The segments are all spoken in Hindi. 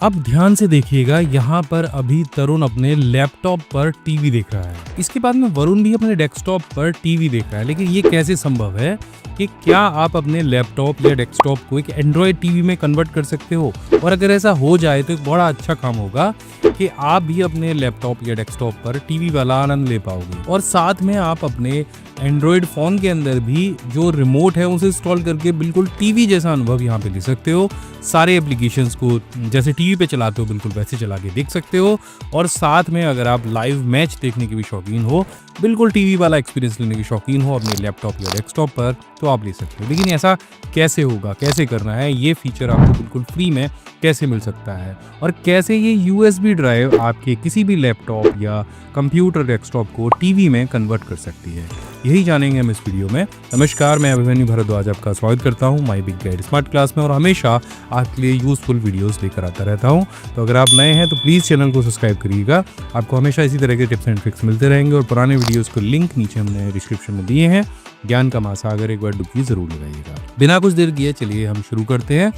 अब ध्यान से देखिएगा, यहाँ पर अभी तरुण अपने लैपटॉप पर टीवी देख रहा है। इसके बाद में वरुण भी अपने डेस्कटॉप पर टीवी देख रहा है। लेकिन ये कैसे संभव है कि क्या आप अपने लैपटॉप या डेस्कटॉप को एक एंड्रॉयड टीवी में कन्वर्ट कर सकते हो? और अगर ऐसा हो जाए तो एक बड़ा अच्छा काम होगा कि आप भी अपने लैपटॉप या डेस्कटॉप पर टीवी वाला आनंद ले पाओगे। और साथ में आप अपने एंड्रॉयड फ़ोन के अंदर भी जो रिमोट है उसे इंस्टॉल करके बिल्कुल टीवी जैसा अनुभव यहाँ पे ले सकते हो। सारे एप्लीकेशंस को जैसे टीवी पे चलाते हो बिल्कुल वैसे चला के देख सकते हो। और साथ में अगर आप लाइव मैच देखने के भी शौकीन हो, बिल्कुल टीवी वाला एक्सपीरियंस लेने के शौकीन हो अपने लैपटॉप या डेस्कटॉप पर, तो आप ले सकते हो। लेकिन ऐसा कैसे होगा, कैसे करना है, ये फीचर आपको बिल्कुल फ्री में कैसे मिल सकता है और कैसे ये USB ड्राइव आपके किसी भी लैपटॉप या कंप्यूटर डेस्कटॉप को टीवी में कन्वर्ट कर सकती है, यही जानेंगे हम इस वीडियो में। नमस्कार, मैं अभिमन्यु भारद्वाज आपका स्वागत करता हूं my big guide smart class में और हमेशा आपके लिए यूजफुल वीडियोस लेकर आता रहता हूं। तो अगर आप नए हैं तो प्लीज़ चैनल को सब्सक्राइब करिएगा, आपको हमेशा इसी तरह के टिप्स एंड ट्रिक्स मिलते रहेंगे। और पुराने वीडियोज़ को लिंक नीचे हमने डिस्क्रिप्शन में दिए हैं, ज्ञान का महासागर एक बार डुबकी ज़रूर लगाइएगा। बिना कुछ देर किए चलिए हम शुरू करते हैं।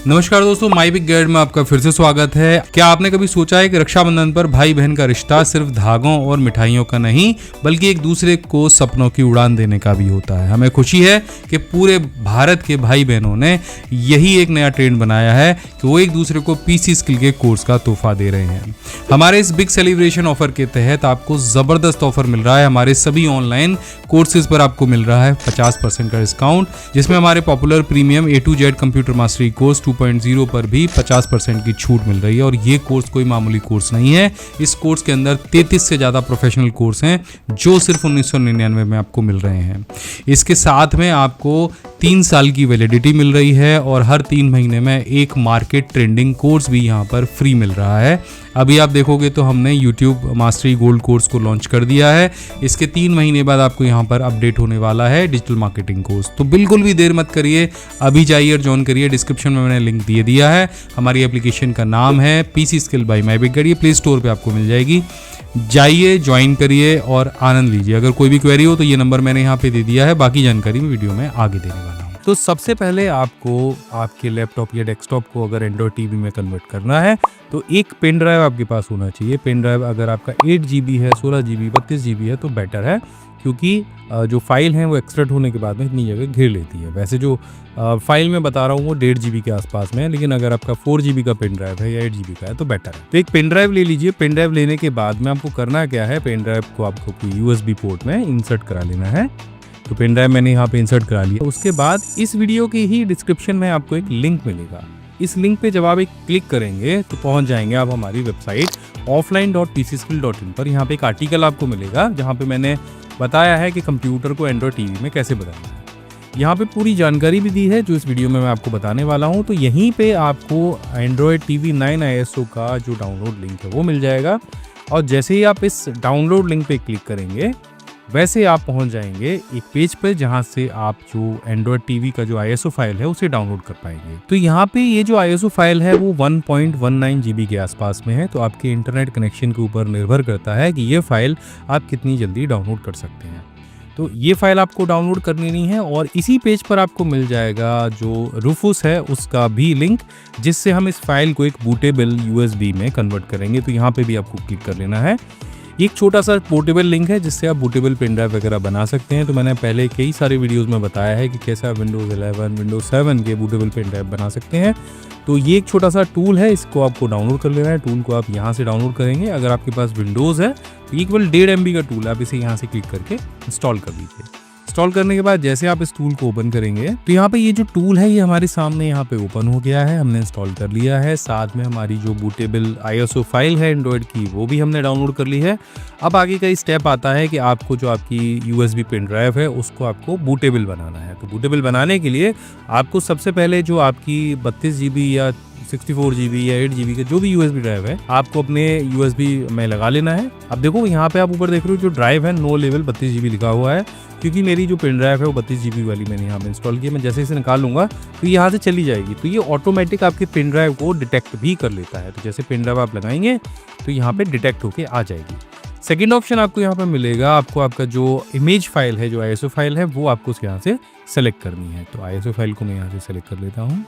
नमस्कार दोस्तों, माय बिग गाइड में आपका फिर से स्वागत है। क्या आपने कभी सोचा है कि रक्षाबंधन पर भाई बहन का रिश्ता सिर्फ धागों और मिठाइयों का नहीं बल्कि एक दूसरे को सपनों की उड़ान देने का भी होता है। हमें खुशी है कि पूरे भारत के भाई बहनों ने यही एक नया ट्रेंड बनाया है कि वो एक दूसरे को PC स्किल के कोर्स का तोहफा दे रहे हैं। हमारे इस बिग सेलिब्रेशन ऑफर के तहत आपको ज़बरदस्त ऑफर मिल रहा है। हमारे सभी ऑनलाइन कोर्सेज पर आपको मिल रहा है 50% का डिस्काउंट, जिसमें हमारे popular premium A to Z computer mastery course 2.0 पर भी 50% की छूट मिल रही है। और ये कोर्स कोई मामूली कोर्स नहीं है। इस कोर्स के अंदर 33 से ज़्यादा प्रोफेशनल कोर्स हैं जो सिर्फ 1999 में आपको मिल रहे हैं। इसके साथ में आपको 3 साल की वैलिडिटी मिल रही है और हर 3 महीने में एक मार्केट ट्रेंडिंग कोर्स भी यहाँ पर फ्री मिल रहा है। अभी आप देखोगे तो हमने YouTube मास्टरी गोल्ड कोर्स को लॉन्च कर दिया है। इसके 3 महीने बाद आपको यहाँ पर अपडेट होने वाला है डिजिटल मार्केटिंग कोर्स। तो बिल्कुल भी देर मत करिए, अभी जाइए और ज्वाइन करिए। डिस्क्रिप्शन में मैंने लिंक दे दिया है। हमारी एप्लीकेशन का नाम है PC skill by my big guide. ये प्ले स्टोर पर आपको मिल जाएगी, जाइए ज्वाइन करिए और आनंद लीजिए। अगर कोई भी क्वेरी हो तो ये नंबर मैंने यहाँ पे दे दिया है, बाकी जानकारी मैं वीडियो में आगे देने वाला हूँ। तो सबसे पहले आपको आपके लैपटॉप या डेस्कटॉप को अगर एंड्रॉयड टीवी में कन्वर्ट करना है तो एक पेन ड्राइव आपके पास होना चाहिए। पेन ड्राइव अगर आपका 8 GB है, 16 GB, 32 GB है तो बेटर है, क्योंकि जो फाइल है वो एक्सट्रैक्ट होने के बाद में इतनी जगह घेर लेती है। वैसे जो फाइल मैं बता रहा हूँ वो 1.5 GB के आसपास में है, लेकिन अगर आपका 4 GB का पेन ड्राइव है या 8 GB का है तो बेटर है। तो एक पेन ड्राइव ले लीजिए। पेन ड्राइव लेने के बाद में आपको करना क्या है, पेन ड्राइव को आपको USB पोर्ट में इंसर्ट करा लेना है। तो पेन ड्राइव मैंने यहाँ पे इंसर्ट करा लिया। उसके बाद इस वीडियो के ही डिस्क्रिप्शन में आपको एक लिंक मिलेगा। इस लिंक पे जब आप एक क्लिक करेंगे तो पहुंच जाएंगे आप हमारी वेबसाइट offline.pcskill.in पर। यहाँ पे एक आर्टिकल आपको मिलेगा जहाँ पे मैंने बताया है कि कंप्यूटर को एंड्रॉयड टीवी में कैसे बदलना है। यहाँ पे पूरी जानकारी भी दी है जो इस वीडियो में मैं आपको बताने वाला हूँ। तो यहीं पे आपको एंड्रॉयड TV 9 ISO का जो डाउनलोड लिंक है वो मिल जाएगा। और जैसे ही आप इस डाउनलोड लिंक पे क्लिक करेंगे वैसे आप पहुंच जाएंगे एक पेज पर जहां से आप जो एंड्रॉयड टीवी का जो ISO फाइल है उसे डाउनलोड कर पाएंगे। तो यहाँ पे ये जो ISO फाइल है वो 1.19 GB के आसपास में है। तो आपके इंटरनेट कनेक्शन के ऊपर निर्भर करता है कि ये फाइल आप कितनी जल्दी डाउनलोड कर सकते हैं। तो ये फाइल आपको डाउनलोड करनी नहीं है और इसी पेज पर आपको मिल जाएगा जो रूफूस है उसका भी लिंक, जिससे हम इस फाइल को एक बूटेबल USB में कन्वर्ट करेंगे। तो यहाँ पे भी आपको क्लिक कर लेना है। एक छोटा सा पोर्टेबल लिंक है जिससे आप बूटेबल पेन ड्राइव वगैरह बना सकते हैं। तो मैंने पहले कई सारे वीडियोस में बताया है कि कैसे आप Windows 11, Windows 7 के बूटेबल पेन ड्राइव बना सकते हैं। तो ये एक छोटा सा टूल है, इसको आपको डाउनलोड कर लेना है। टूल को आप यहाँ से डाउनलोड करेंगे। अगर आपके पास विंडोज़ है तो ये केवल 1.5 MB का टूल है, आप इसे यहाँ से क्लिक करके इंस्टॉल कर लीजिए। इंस्टॉल करने के बाद जैसे आप इस टूल को ओपन करेंगे तो यहाँ पे ये जो टूल है ये हमारे सामने यहाँ पे ओपन हो गया है। हमने इंस्टॉल कर लिया है। साथ में हमारी जो बूटेबल ISO फाइल है एंड्रॉयड की वो भी हमने डाउनलोड कर ली है। अब आगे का स्टेप आता है कि आपको जो आपकी USB पेन ड्राइव है उसको आपको बूटेबल बनाना है। तो बूटेबल बनाने के लिए आपको सबसे पहले जो आपकी 32 GB या 64 GB या 8 GB का जो भी USB ड्राइव है आपको अपने USB में लगा लेना है। अब देखो यहाँ पे आप ऊपर देख रहे हो जो ड्राइव है नो लेवल 32 GB लिखा हुआ है, क्योंकि मेरी जो पेन ड्राइव है वो 32 GB वाली मैंने यहाँ पे इंस्टॉल की है। मैं जैसे इसे निकाल लूँगा तो यहाँ से चली जाएगी। तो ये ऑटोमेटिक आपके पेन ड्राइव को डिटेक्ट भी कर लेता है। तो जैसे पेन ड्राइव आप लगाएंगे तो यहाँ पे डिटेक्ट होके आ जाएगी। सेकेंड ऑप्शन आपको यहाँ पर मिलेगा, आपको आपका जो इमेज फाइल है, जो ISO फाइल है वो आपको यहाँ से सेलेक्ट करनी है। तो ISO फाइल को मैं यहाँ से सेलेक्ट कर लेता हूँ।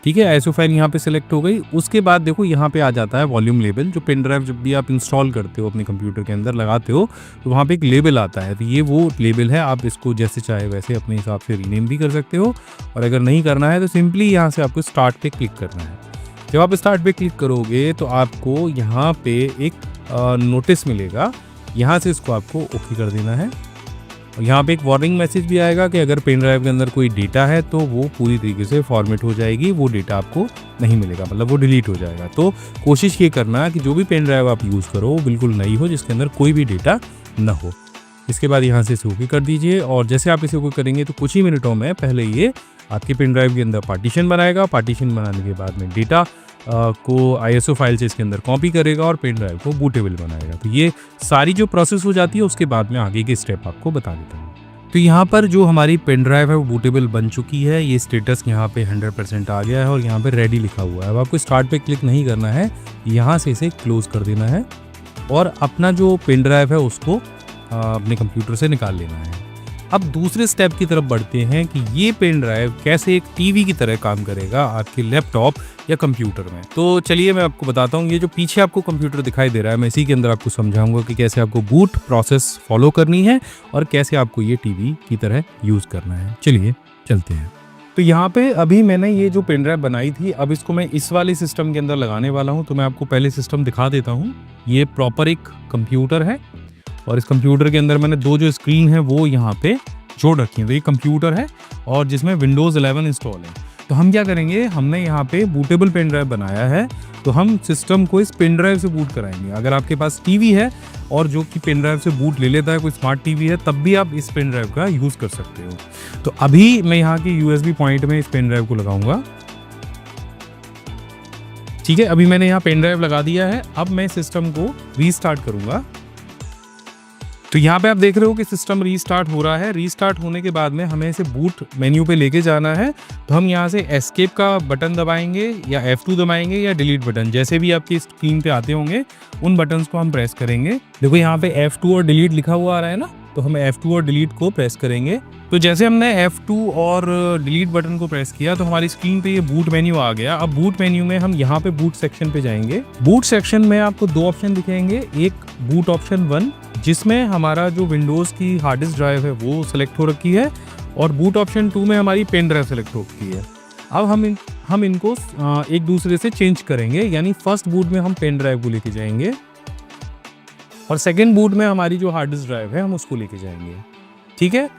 ठीक है, आईएसओ फाइल यहाँ पे सिलेक्ट हो गई। उसके बाद देखो यहाँ पे आ जाता है वॉल्यूम लेबल। जो पेन ड्राइव जब भी आप इंस्टॉल करते हो अपने कंप्यूटर के अंदर लगाते हो तो वहाँ पे एक लेबल आता है, तो ये वो लेबल है। आप इसको जैसे चाहे वैसे अपने हिसाब से रीनेम भी कर सकते हो, और अगर नहीं करना है तो सिंपली यहाँ से आपको स्टार्ट पे क्लिक करना है। जब आप स्टार्ट पे क्लिक करोगे तो आपको यहाँ पे एक नोटिस मिलेगा, यहाँ से इसको आपको ओके कर देना है। यहाँ पे एक वार्निंग मैसेज भी आएगा कि अगर पेन ड्राइव के अंदर कोई डेटा है तो वो पूरी तरीके से फॉर्मेट हो जाएगी, वो डेटा आपको नहीं मिलेगा, मतलब वो डिलीट हो जाएगा। तो कोशिश ये करना कि जो भी पेन ड्राइव आप यूज़ करो वो बिल्कुल नई हो, जिसके अंदर कोई भी डेटा ना हो। इसके बाद यहाँ से इसे ओके कर दीजिए, और जैसे आप इसे ओके करेंगे तो कुछ ही मिनटों में पहले ये आपके पेन ड्राइव के अंदर पार्टीशन बनाएगा। पार्टीशन बनाने के बाद में डेटा को आईएसओ फाइल से इसके अंदर कॉपी करेगा और पेन ड्राइव को बूटेबल बनाएगा। तो ये सारी जो प्रोसेस हो जाती है उसके बाद में आगे के स्टेप आपको बता देता हूँ। तो यहाँ पर जो हमारी पेन ड्राइव है वो बूटेबल बन चुकी है। ये स्टेटस यहाँ पे 100% आ गया है और यहाँ पे रेडी लिखा हुआ है। अब आपको स्टार्ट पे क्लिक नहीं करना है, यहाँ से इसे क्लोज कर देना है और अपना जो पेन ड्राइव है उसको अपने कंप्यूटर से निकाल लेना है। अब दूसरे स्टेप की तरफ बढ़ते हैं कि ये पेन ड्राइव कैसे एक टीवी की तरह काम करेगा आपके लैपटॉप या कंप्यूटर में। तो चलिए मैं आपको बताता हूँ। ये जो पीछे आपको कंप्यूटर दिखाई दे रहा है, मैं इसी के अंदर आपको समझाऊंगा कि कैसे आपको बूट प्रोसेस फॉलो करनी है और कैसे आपको ये टीवी की तरह यूज़ करना है। चलिए चलते हैं। तो यहाँ पे अभी मैंने ये जो पेन ड्राइव बनाई थी, अब इसको मैं इस वाले सिस्टम के अंदर लगाने वाला हूँ। तो मैं आपको पहले सिस्टम दिखा देता हूँ। ये प्रॉपर एक कंप्यूटर है और इस कंप्यूटर के अंदर मैंने दो जो स्क्रीन है वो यहाँ पे जोड़ रखी है। तो ये कंप्यूटर है और जिसमें विंडोज़ 11 इंस्टॉल है। तो हम क्या करेंगे, हमने यहाँ पे बूटेबल पेन ड्राइव बनाया है, तो हम सिस्टम को इस पेन ड्राइव से बूट कराएंगे। अगर आपके पास टीवी है और जो कि पेन ड्राइव से बूट ले लेता है, कोई स्मार्ट टीवी है, तब भी आप इस पेन ड्राइव का यूज़ कर सकते हो। तो अभी मैं यहाँ के USB पॉइंट में इस पेन ड्राइव को लगाऊंगा। ठीक है, अभी मैंने यहाँ पेन ड्राइव लगा दिया है। अब मैं सिस्टम को रीस्टार्ट करूंगा। तो यहाँ पे आप देख रहे हो कि सिस्टम रीस्टार्ट हो रहा है। रीस्टार्ट होने के बाद में हमें इसे बूट मेन्यू पे लेके जाना है। तो हम यहाँ से एस्केप का बटन दबाएंगे या F2 दबाएंगे या डिलीट बटन, जैसे भी आपकी स्क्रीन पे आते होंगे उन बटन्स को हम प्रेस करेंगे। देखो यहाँ पे F2 और डिलीट लिखा हुआ आ रहा है ना, तो हम F2 और डिलीट को प्रेस करेंगे। तो जैसे हमने F2 और डिलीट बटन को प्रेस किया तो हमारी स्क्रीन पे ये बूट मेन्यू आ गया। अब बूट मेन्यू में हम यहाँ पे बूट सेक्शन पे जाएंगे। बूट सेक्शन में आपको दो ऑप्शन दिखेंगे, एक बूट ऑप्शन 1 जिसमें हमारा जो विंडोज़ की हार्ड डिस्क ड्राइव है वो सिलेक्ट हो रखी है, और बूट ऑप्शन 2 में हमारी पेन ड्राइव सिलेक्ट हो रखी है। अब हम इनको एक दूसरे से चेंज करेंगे, यानी फर्स्ट बूट में हम पेन ड्राइव को लेके जाएंगे और सेकेंड बूट में हमारी जो हार्ड डिस्क ड्राइव है हम उसको लेके जाएंगे। ठीक है,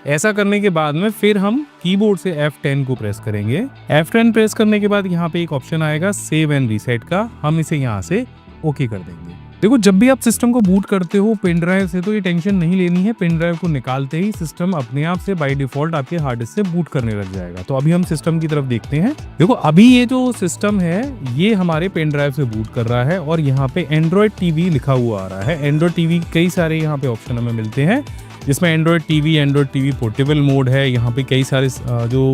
ऐसा करने के बाद में फिर हम कीबोर्ड से F10 को प्रेस करेंगे। F10 प्रेस करने के बाद यहाँ पे एक ऑप्शन आएगा सेव एंड रीसेट का, हम इसे यहाँ से ओके कर देंगे। देखो, जब भी आप सिस्टम को बूट करते हो पेन ड्राइव से तो ये टेंशन नहीं लेनी है। पेन ड्राइव को निकालते ही सिस्टम अपने आप से बाय डिफॉल्ट आपके हार्ड डिस्क से बूट करने लग जाएगा। तो अभी हम सिस्टम की तरफ देखते हैं। देखो, अभी ये जो सिस्टम है ये हमारे पेन ड्राइव से बूट कर रहा है और यहाँ पे एंड्रॉयड टीवी लिखा हुआ आ रहा है। एंड्रॉयड टीवी कई सारे यहाँ पे ऑप्शन हमें मिलते हैं, जिसमें एंड्रॉयड टीवी पोर्टेबल मोड है। यहाँ पे कई सारे जो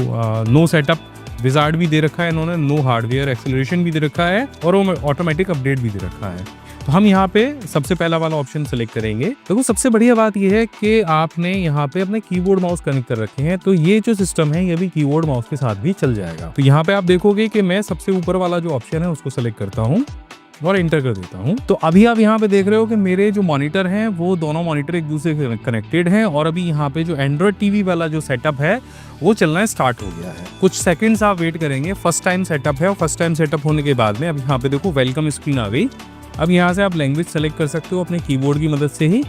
नो सेटअप विजार्ड भी दे रखा है इन्होंने, नो हार्डवेयर एक्सेलरेशन भी दे रखा है और ऑटोमेटिक अपडेट भी दे रखा है। तो हम यहाँ पे सबसे पहला वाला ऑप्शन सेलेक्ट करेंगे। देखो, सबसे बढ़िया बात यह है कि आपने यहाँ पे अपने कीबोर्ड माउस कनेक्ट कर रखे हैं, तो ये जो सिस्टम है ये भी कीबोर्ड माउस के साथ भी चल जाएगा। तो यहाँ पे आप देखोगे कि मैं सबसे ऊपर वाला जो ऑप्शन है उसको सेलेक्ट करता हूँ और एंटर कर देता हूँ। तो अभी आप यहाँ पे देख रहे हो कि मेरे जो मॉनिटर हैं वो दोनों मॉनिटर एक दूसरे से कनेक्टेड हैं और अभी यहाँ पे जो एंड्रॉयड टीवी वाला जो सेटअप है वो चलना स्टार्ट हो गया है। कुछ सेकंड्स आप वेट करेंगे। फर्स्ट टाइम सेटअप है और फर्स्ट टाइम सेटअप होने के बाद में अब यहाँ पे देखो वेलकम स्क्रीन आ गई। अब यहाँ से आप लैंग्वेज सेलेक्ट कर सकते हो अपने कीबोर्ड की मदद से ही।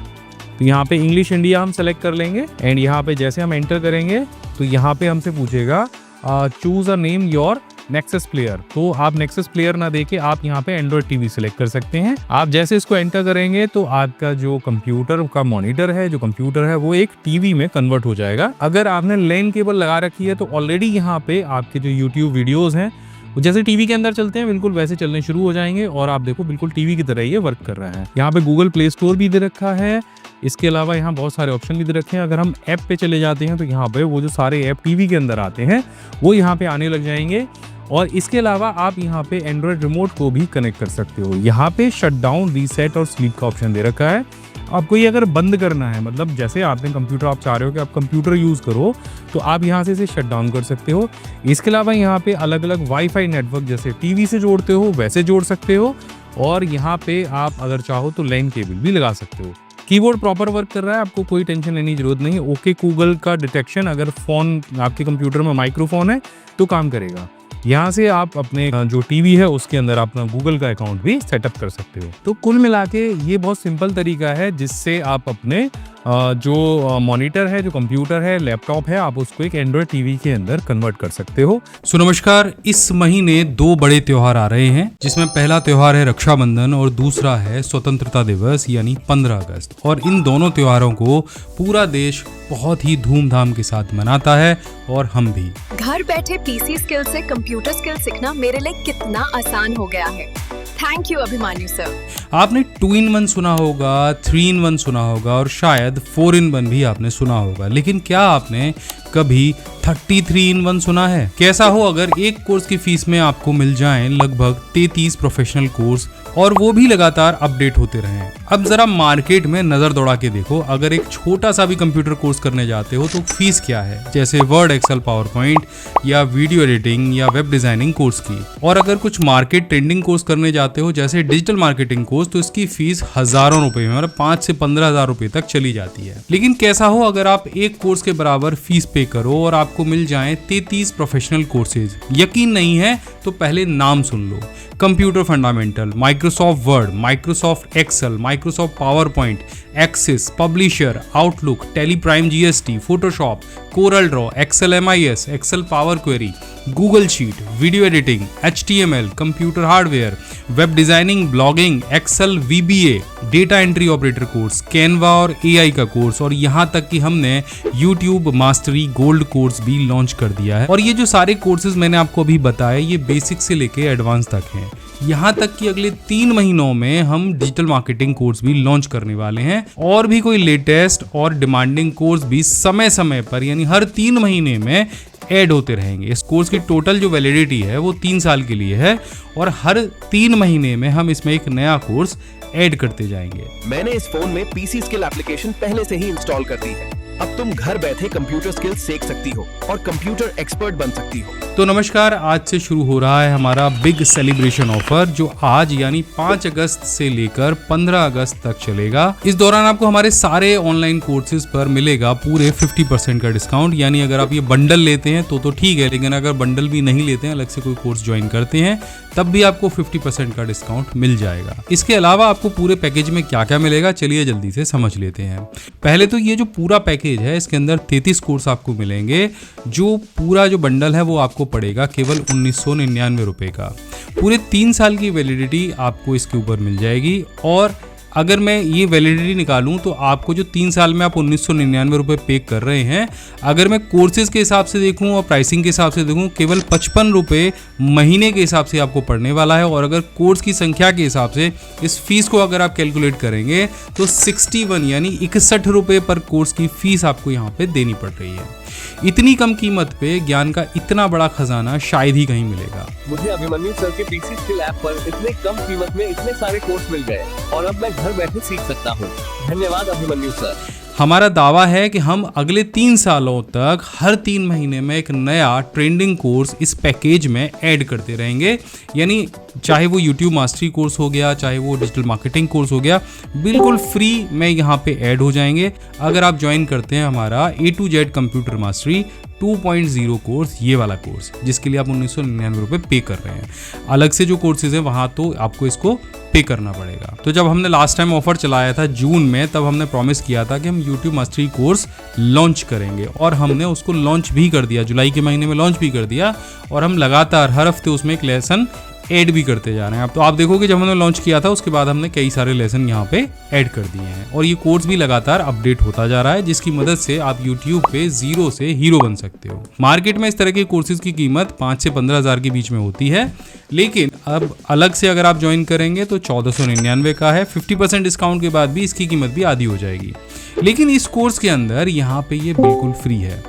तो यहाँ पे इंग्लिश इंडिया हम सेलेक्ट कर लेंगे एंड यहाँ पे जैसे हम एंटर करेंगे तो यहाँ पे हमसे पूछेगा choose a name your nexus player. तो आप नेक्सस प्लेयर ना देके आप यहाँ पे एंड्रॉयड टीवी सिलेक्ट कर सकते हैं। आप जैसे इसको एंटर करेंगे तो आपका जो कंप्यूटर का मॉनिटर है, जो कंप्यूटर है वो एक टीवी में कन्वर्ट हो जाएगा। अगर आपने लैन केबल लगा रखी है तो ऑलरेडी यहाँ पे आपके जो यूट्यूब वीडियोज हैं वो जैसे टीवी के अंदर चलते हैं बिल्कुल वैसे चलने शुरू हो जाएंगे और आप देखो बिल्कुल टीवी की तरह ये वर्क कर रहा है। यहाँ पे गूगल प्ले स्टोर भी दे रखा है। इसके अलावा यहाँ बहुत सारे ऑप्शन भी दे रखे हैं। अगर हम ऐप पे चले जाते हैं तो यहाँ पे वो जो सारे ऐप टीवी के अंदर आते हैं वो यहाँ पे आने लग जाएंगे। और इसके अलावा आप यहाँ पे एंड्रॉयड रिमोट को भी कनेक्ट कर सकते हो। यहाँ पे शट डाउन, रीसेट और स्लीप का ऑप्शन दे रखा है। आपको ये अगर बंद करना है, मतलब जैसे आपने कंप्यूटर, आप चाह रहे हो कि आप कंप्यूटर यूज़ करो, तो आप यहाँ से इसे शट डाउन कर सकते हो। इसके अलावा यहाँ पे अलग अलग वाईफाई नेटवर्क जैसे टीवी से जोड़ते हो वैसे जोड़ सकते हो, और यहाँ पे आप अगर चाहो तो लैन केबल भी लगा सकते हो। कीबोर्ड प्रॉपर वर्क कर रहा है, आपको कोई टेंशन लेने की जरूरत नहीं। ओके गूगल का डिटेक्शन, अगर फ़ोन आपके कंप्यूटर में माइक्रोफोन है तो काम करेगा। यहाँ से आप अपने जो टीवी है उसके अंदर अपना गूगल का अकाउंट भी सेटअप कर सकते हो। तो कुल मिला के ये बहुत सिंपल तरीका है जिससे आप अपने जो मॉनिटर है, जो कंप्यूटर है, लैपटॉप है, आप उसको एक एंड्रॉयड टीवी के अंदर कन्वर्ट कर सकते हो। सो नमस्कार, इस महीने 2 बड़े त्योहार आ रहे हैं, जिसमें पहला त्योहार है रक्षाबंधन और दूसरा है स्वतंत्रता दिवस यानी 15 अगस्त। और इन दोनों त्योहारों को पूरा देश बहुत ही धूमधाम के साथ मनाता है, और हम भी। घर बैठे पीसी स्किल से कंप्यूटर स्किल सीखना मेरे लिए कितना आसान हो गया है। Thank you Abhimanyu sir. आपने 2-in-1 सुना होगा, 3-in-1 सुना होगा, और शायद 4-in-1 भी आपने सुना होगा, लेकिन क्या आपने कभी 33-in-1 सुना है? कैसा हो अगर एक कोर्स की फीस में आपको मिल जाएं लगभग 33 प्रोफेशनल कोर्स, और वो भी लगातार अपडेट होते रहें। अब जरा मार्केट में नजर दौड़ा के देखो, अगर एक छोटा सा भी कंप्यूटर कोर्स करने जाते हो तो फीस क्या है, जैसे वर्ड, एक्सेल, पावर पॉइंट या वीडियो एडिटिंग या वेब डिजाइनिंग कोर्स की। और अगर कुछ मार्केट ट्रेंडिंग कोर्स करने जाते हो जैसे डिजिटल मार्केटिंग कोर्स, तो इसकी फीस हजारों रुपए में, मतलब 5 से 15,000 रुपए तक चली जाती है। लेकिन कैसा हो अगर आप एक कोर्स के बराबर फीस पे करो और आपको मिल जाएं 33 प्रोफेशनल कोर्सेज? यकीन नहीं है तो पहले नाम सुन लो। Computer fundamental, Microsoft Word, Microsoft Excel, Microsoft PowerPoint, Access, Publisher, Outlook, Tally Prime GST, Photoshop, Corel Draw, Excel MIS, Excel Power Query, Google Sheet, video editing, HTML, computer hardware, web designing, blogging, Excel VBA, data entry operator course, Canva और एआई का कोर्स, और यहाँ तक कि हमने यूट्यूब मास्टरी गोल्ड कोर्स भी लॉन्च कर दिया है। और ये जो सारे कोर्सेज मैंने आपको अभी बताए, ये बेसिक से लेके एडवांस तक हैं। यहाँ तक कि अगले 3 महीनों में हम डिजिटल मार्केटिंग कोर्स भी लॉन्च करने वाले हैं, और भी कोई लेटेस्ट और डिमांडिंग कोर्स भी समय समय पर यानी हर 3 महीने में ऐड होते रहेंगे। इस कोर्स की टोटल जो वैलिडिटी है वो 3 साल के लिए है, और हर 3 महीने में हम इसमें एक नया कोर्स ऐड करते जाएंगे। मैंने इस फोन में पीसी स्किल एप्लीकेशन पहले से ही इंस्टॉल कर दी है। अब तुम घर बैठे कंप्यूटर स्किल सीख सकती हो और कंप्यूटर एक्सपर्ट बन सकती हो। तो नमस्कार, आज से शुरू हो रहा है हमारा बिग सेलिब्रेशन ऑफर, जो आज यानी 5 अगस्त से लेकर 15 अगस्त तक चलेगा। इस दौरान आपको हमारे सारे ऑनलाइन कोर्सेज पर मिलेगा पूरे 50% का डिस्काउंट। यानी अगर आप ये बंडल लेते हैं तो ठीक है, लेकिन अगर बंडल भी नहीं लेते हैं, अलग से कोई कोर्स ज्वाइन करते हैं, तब भी आपको 50% का डिस्काउंट मिल जाएगा। इसके अलावा आपको पूरे पैकेज में क्या क्या मिलेगा, चलिए जल्दी से समझ लेते हैं। पहले तो ये जो पूरा पैकेज है, इसके अंदर 33 कोर्स आपको मिलेंगे। जो पूरा जो बंडल है वो आपको पड़ेगा केवल 1999 रुपए का। पूरे 3 साल की वैलिडिटी आपको इसके ऊपर मिल जाएगी। और अगर मैं ये वैलिडिटी निकालूं तो आपको जो 3 साल में आप 1999 रुपये पे कर रहे हैं, अगर मैं कोर्सेज के हिसाब से देखूं और प्राइसिंग के हिसाब से देखूं, केवल 55 रुपये महीने के हिसाब से आपको पड़ने वाला है। और अगर कोर्स की संख्या के हिसाब से इस फीस को अगर आप कैलकुलेट करेंगे तो 61 यानी 61 रुपये पर कोर्स की फीस आपको यहाँ पे देनी पड़ रही है। इतनी कम कीमत पे ज्ञान का इतना बड़ा खजाना शायद ही कहीं मिलेगा। मुझे अभिमन्यु सर के पीसी स्किल ऐप पर इतने कम कीमत में इतने सारे कोर्स मिल गए और अब मैं घर बैठे सीख सकता हूँ। धन्यवाद अभिमन्यु सर। हमारा दावा है कि हम अगले 3 सालों तक हर 3 महीने में एक नया ट्रेंडिंग कोर्स इस पैकेज में ऐड करते रहेंगे। यानी चाहे वो YouTube मास्टरी कोर्स हो गया, चाहे वो डिजिटल मार्केटिंग कोर्स हो गया, बिल्कुल फ्री में यहाँ पे ऐड हो जाएंगे अगर आप ज्वाइन करते हैं हमारा A to Z computer mastery 2.0 course, ये वाला कोर्स जिसके लिए आप 1999 रुपये पे कर रहे हैं। अलग से जो कोर्सेज हैं वहाँ तो आपको इसको पे करना पड़ेगा। तो जब हमने लास्ट टाइम ऑफर चलाया था जून में, तब हमने प्रॉमिस किया था कि हम YouTube मास्टरी कोर्स लॉन्च करेंगे, और हमने उसको लॉन्च भी कर दिया। जुलाई के महीने में लॉन्च भी कर दिया, और हम लगातार हर हफ्ते उसमें एक लेसन ऐड भी करते जा रहे हैं। तो आप देखोगे जब हमने लॉन्च किया था उसके बाद हमने कई सारे लेसन यहाँ पे ऐड कर दिए हैं, और ये कोर्स भी लगातार अपडेट होता जा रहा है, जिसकी मदद से आप YouTube पे 0 से हीरो बन सकते हो। मार्केट में इस तरह के कोर्सेज की कीमत 5 से 15 हज़ार के बीच में होती है, लेकिन अब अलग से अगर आप ज्वाइन करेंगे तो 1499 का है। 50% डिस्काउंट के बाद भी इसकी कीमत भी आधी हो जाएगी। लेकिन इस कोर्स के अंदर यहाँ पे ये बिल्कुल फ्री है।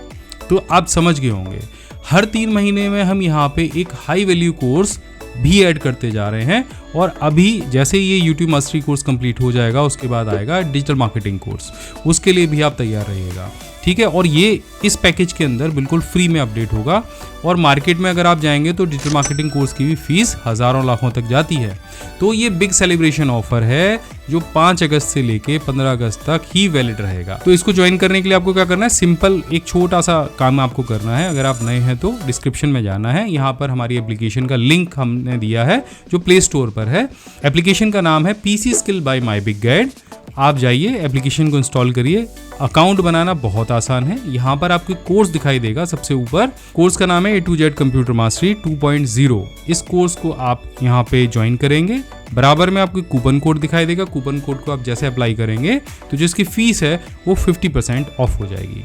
तो आप समझ गए होंगे, हर 3 महीने में हम यहाँ पे एक हाई वैल्यू कोर्स भी ऐड करते जा रहे हैं। और अभी जैसे ये यूट्यूब मास्टरी कोर्स कंप्लीट हो जाएगा उसके बाद आएगा डिजिटल मार्केटिंग कोर्स, उसके लिए भी आप तैयार रहिएगा, ठीक है। और ये इस पैकेज के अंदर बिल्कुल फ्री में अपडेट होगा। और मार्केट में अगर आप जाएंगे तो डिजिटल मार्केटिंग कोर्स की भी फीस हज़ारों लाखों तक जाती है। तो ये बिग सेलिब्रेशन ऑफर है जो 5 अगस्त से लेके 15 अगस्त तक ही वैलिड रहेगा। तो इसको ज्वाइन करने के लिए आपको क्या करना है, सिंपल एक छोटा सा काम आपको करना है। अगर आप नए हैं तो डिस्क्रिप्शन में जाना है, यहाँ पर हमारी एप्लीकेशन का लिंक हमने दिया है जो प्ले स्टोर पर है। एप्लीकेशन का नाम है पीसी स्किल बाय माई बिग गाइड। आप जाइए, एप्लीकेशन को इंस्टॉल करिए। अकाउंट बनाना बहुत आसान है। यहाँ पर आपको कोर्स दिखाई देगा सबसे ऊपर, कोर्स का नाम है A to Z computer mastery 2.0। इस कोर्स को आप यहाँ पे ज्वाइन करेंगे, बराबर में आपको कूपन कोड दिखाई देगा। कूपन कोड को आप जैसे अप्लाई करेंगे तो जो इसकी फीस है वो 50% ऑफ हो जाएगी।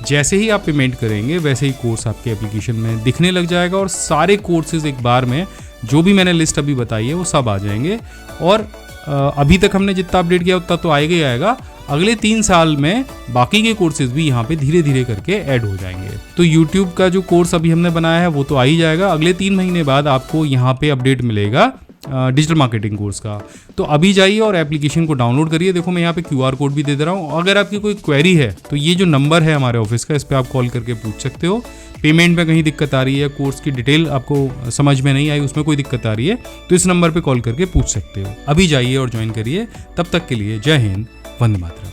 जैसे ही आप पेमेंट करेंगे वैसे ही कोर्स आपके एप्लीकेशन में दिखने लग जाएगा और सारे कोर्सेज एक बार में जो भी मैंने लिस्ट अभी बताई है वो सब आ जाएंगे। और अभी तक हमने जितना अपडेट किया उतना तो आएगा ही आएगा। अगले 3 साल में बाकी के कोर्सेज भी यहाँ पे धीरे धीरे करके ऐड हो जाएंगे। तो YouTube का जो कोर्स अभी हमने बनाया है वो तो आ ही जाएगा। अगले 3 महीने बाद आपको यहाँ पे अपडेट मिलेगा डिजिटल मार्केटिंग कोर्स का। तो अभी जाइए और एप्लीकेशन को डाउनलोड करिए। देखो मैं यहाँ पे QR कोड भी दे दे रहा हूँ। अगर आपकी कोई क्वेरी है तो ये जो नंबर है हमारे ऑफिस का, इस पर आप कॉल करके पूछ सकते हो। पेमेंट में कहीं दिक्कत आ रही है, कोर्स की डिटेल आपको समझ में नहीं आई, उसमें कोई दिक्कत आ रही है तो इस नंबर पे कॉल करके पूछ सकते हो। अभी जाइए और ज्वाइन करिए। तब तक के लिए जय हिंद, वंदे मातरम।